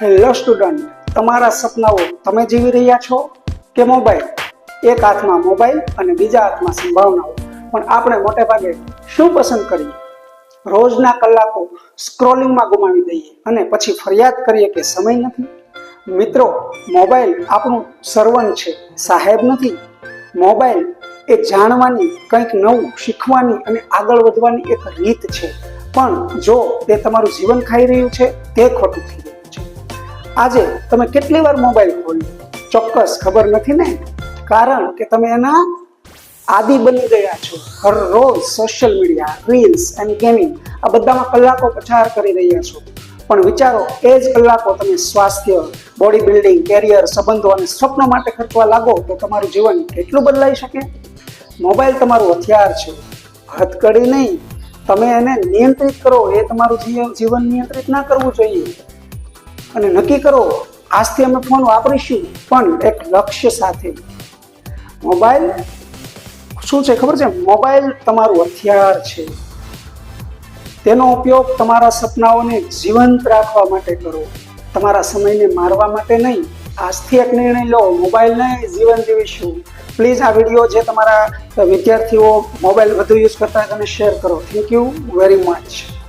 Hello student, તમારા સપનાઓ તમે જીવી રહ્યા છો કે મોબાઈલ? એક હાથમાં મોબાઈલ અને બીજા હાથમાં સંભાવનાઓ. પણ આપણે મોટે ભાગે શું પસંદ કરીએ? રોજના કલાકો સ્ક્રોલિંગમાં ગુમાવી દઈએ અને પછી ફરિયાદ કરીએ કે સમય નથી. મિત્રો, મોબાઈલ આપણું સર્વન છે, સાહેબ નથી. મોબાઈલ એ જાણવાની, કંઈક નવું શીખવાની અને આગળ વધવાની એક રીત છે. પણ જો તે તમારું જીવન ખાઈ રહ્યું છે, તે ખોટું થઈ રહ્યું છે. આજે તમે કેટલી વાર મોબાઈલ ખોલ્યો? ચોક્કસ ખબર નથી ને? કારણ કે તમે એના આદિ બની ગયા છો. હરરોજ social media, reels and gaming આ બધામાં કલાકો પસાર કરી રહ્યા છો. પણ વિચારો, એ જ કલાકો તમે સ્વાસ્થ્ય, બોડી બિલ્ડિંગ, કેરિયર, સંબંધો અને સ્વપ્નો માટે ખર્ચવા લાગો તો તમારું જીવન કેટલું બદલાઈ શકે? મોબાઈલ તમારું હથિયાર છે, હથકડી નહીં. તમે એને નિયંત્રિત કરો. એ તમારું જીવન નિયંત્રિત ના કરવું જોઈએ. અને નક્કી કરો, આજથી અમે ફોન વાપરીશું, પણ એક લક્ષ્ય સાથે. મોબાઈલ શું છે ખબર છે? મોબાઈલ તમારું હથિયાર છે. તેનો ઉપયોગ તમારા સપનાઓને જીવંત રાખવા માટે કરો, તમારા સમયને મારવા માટે નહીં. આજથી એક નિર્ણય લો, મોબાઈલને જીવન જીવીશું. પ્લીઝ આ વિડીયો જે તમારા વિદ્યાર્થીઓ મોબાઈલ વધુ યુઝ કરતા હોય તેને શેર કરો. Thank you very much.